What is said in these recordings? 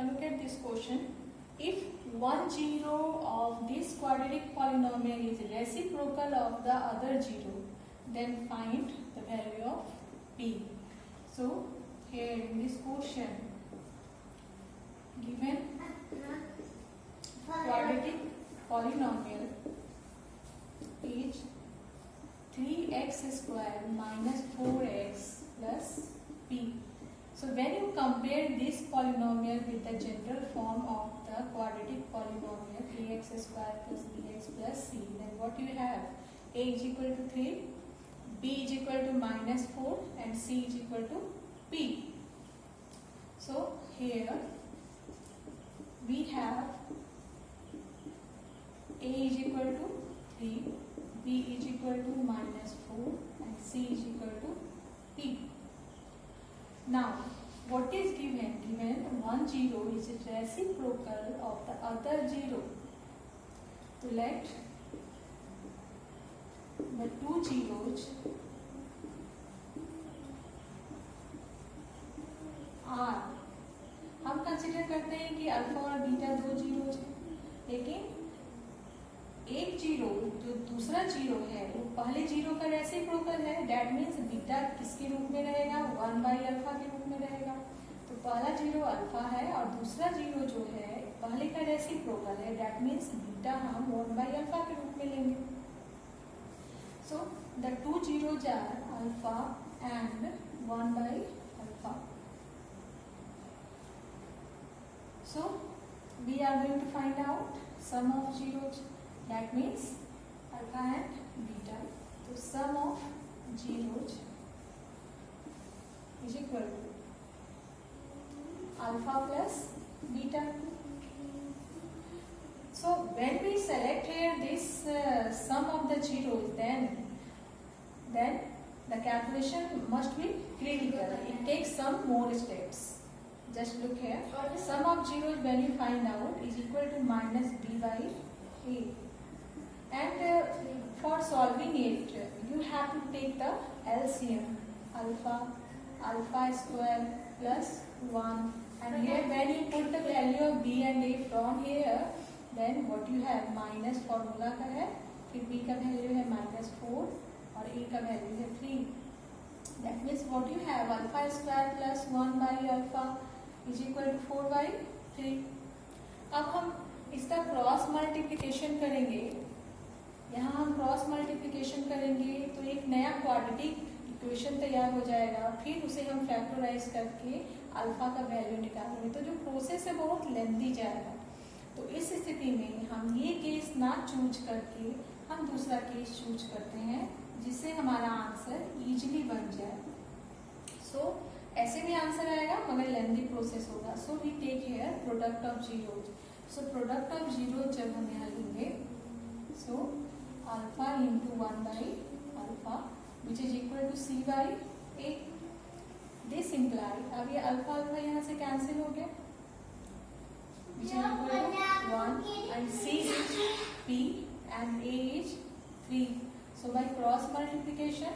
Now look at this question. If one zero of this quadratic polynomial is reciprocal of the other zero, then find the value of p. So here in this question, given quadratic polynomial is 3x square minus 4x plus p. So when you compare this polynomial with the general form of the quadratic polynomial ax square plus bx plus c, then what you have? A is equal to 3, b is equal to minus 4 and c is equal to p. So here we have a is equal to 3, b is equal to minus 4 and c is equal to p. Now, what is given? Given 1 0 is reciprocal of the other 0. So let the two zeros are, हम consider करते हैं कि alpha और beta दो zeros हैं, लेकिन एक zero जो दूसरा जीरो है वो पहले जीरो का रेसिप्रोकल है. दैट मीन्स बीटा किसके रूप में रहेगा? 1 बाई अल्फा के रूप में रहेगा. तो पहला जीरो अल्फा है और दूसरा जीरो जो है पहले का रेसिप्रोकल है. दैट मीन्स बीटा हम 1 बाई अल्फा के रूप में लेंगे. So the two zeros are alpha and 1 by alpha. So we are going to find out sum of zeros. That means alpha and beta. So sum of zeros is equal to alpha plus beta. So when we select here this sum of the zeros, then the calculation must be critical. It takes some more steps. Just look here. Sum of zeros when you find out is equal to minus b by a. And for solving it, you have to take the LCM. Alpha square plus 1. And here when you put the value of b and a from here, then what you have? Minus formula का है, फिर b का value है minus 4 और a का value है 3. That means what you have? Alpha square plus 1 by alpha is equal to 4 by 3. अब हम इसका क्रॉस मल्टीप्लिकेशन करेंगे. यहाँ हम क्रॉस मल्टीप्लिकेशन करेंगे तो एक नया क्वाड्रेटिक इक्वेशन तैयार हो जाएगा. फिर उसे हम फैक्टराइज करके अल्फा का वैल्यू निकालेंगे. तो जो प्रोसेस है बहुत लेंथी जाएगा. तो इस स्थिति में हम ये केस ना चूज करके हम दूसरा केस चूज करते हैं जिससे हमारा आंसर इजीली बन जाए. सो ऐसे भी आंसर आएगा मगर लेंथी प्रोसेस होगा. So we take here product of zeros. So product of zero जब हम यहाँ लेंगे, so alpha into 1 by alpha which is equal to c by a. This imply, अब ये अल्फा अल्फा यहाँ से कैंसिल हो गया, which is equal to 1 and c is p and a is 3. So by cross multiplication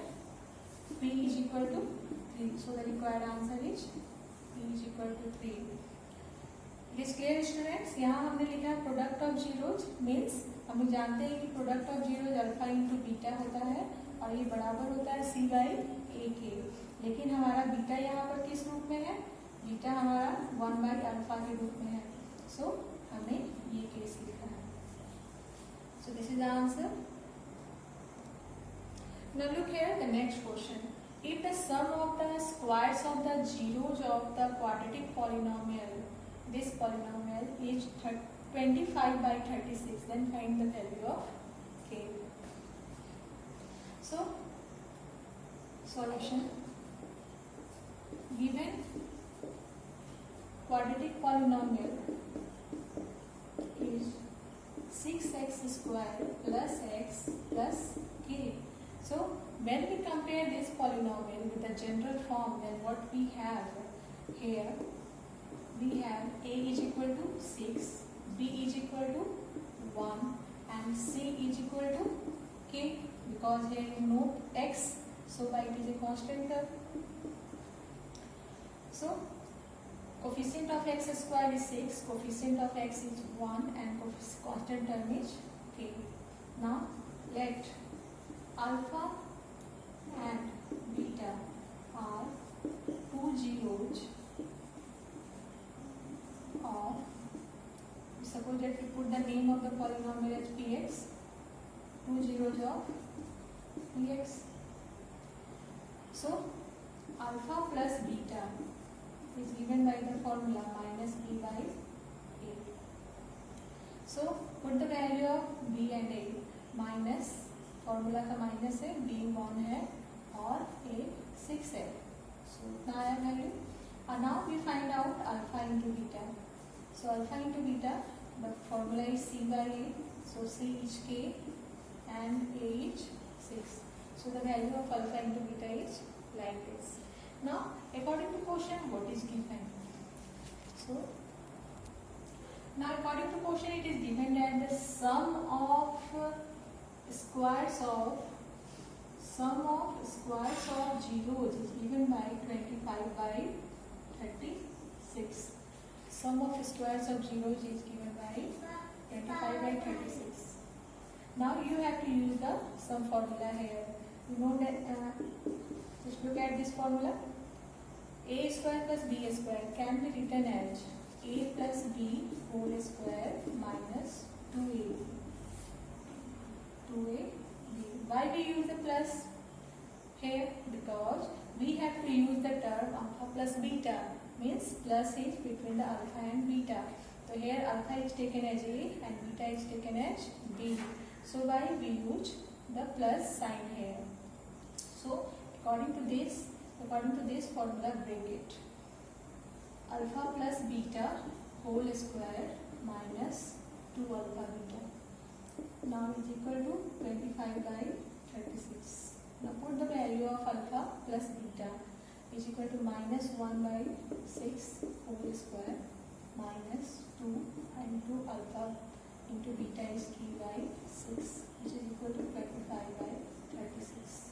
p is equal to 3. So the required answer is p is equal to 3. It is clear students? यहाँ हमने लिखा है product of zeros means हम जानते हैं कि product of zeros alpha into beta होता है और ये बराबर होता है सी बाई ए के. लेकिन हमारा बीटा यहाँ पर किस रूप में है? बीटा हमारा 1 बाई अल्फा के रूप में है. सो हमने ये केस लिखा है. So this is the answer. Now look here the next question. If the sum of the squares of the zeros of the quadratic polynomial, this polynomial is 25 by 36, then find the value of k. So solution. Given quadratic polynomial is 6x square plus x plus k. So when we compare this polynomial with the general form, then what we have here? We have a is equal to 6, b is equal to 1 and c is equal to k, because here you know x, so by it is a constant term. So coefficient of x square is 6, coefficient of x is 1 and constant term is k. Now let alpha and beta are two zeros of, suppose that we put the name of the polynomial as px, two zeros of px. So alpha plus beta is given by the formula minus b by a. So put the value of b and a, minus formula का minus है, b 1 है और a 6 है. So इतना आया value. And now we find out alpha into beta. So alpha into beta, the formula is c by a. So c is k and a is 6. So the value of alpha into beta is like this. Now according to question, what is given? So now according to question, it is given that the sum of squares of zeros is given by 25 by 36. Sum of squares of zeros is given by 25 by 36. Now you have to use the sum formula here. You know that, just look at this formula. A square plus b square can be written as a plus b whole square minus 2ab. Why we use the plus here? Because we have to use the term alpha plus beta, means plus is between the alpha and beta. So here alpha is taken as a and beta is taken as b. So why we use the plus sign here? So according to this formula, break it. Alpha plus beta whole square minus 2 alpha beta. Now is equal to 25 by 36. Now put the value of alpha plus beta is equal to minus 1 by 6 whole square minus 2 and 2 alpha into beta is 3 by 6, which is equal to 25 by 36.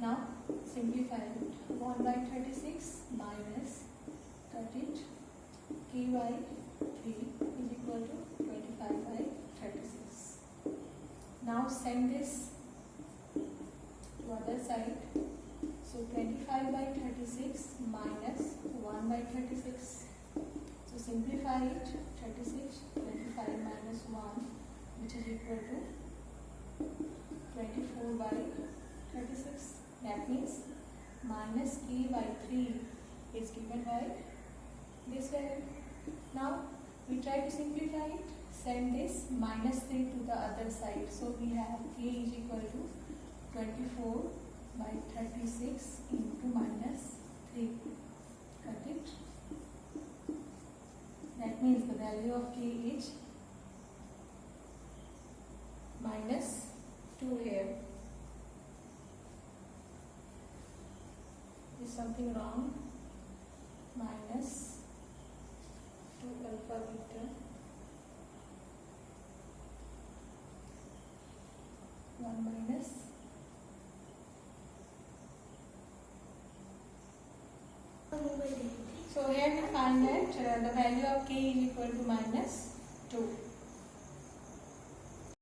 Now simplify it. 1 by 36 minus, cut it, k by 3 is equal to 25 by 36. Now send this to other side. So 25 by 36 minus 1 by 36. So simplify it. 36, 25 minus 1, which is equal to 24 by 36. That means minus k by 3 is given by this value. Now we try to simplify it. Send this minus 3 to the other side. So we have k is equal to 24 by 36 into minus 3. Cut it. That means the value of k is minus 2 here. Is something wrong? Minus 2 alpha beta 1 minus so here we find that the value of k is equal to minus 2.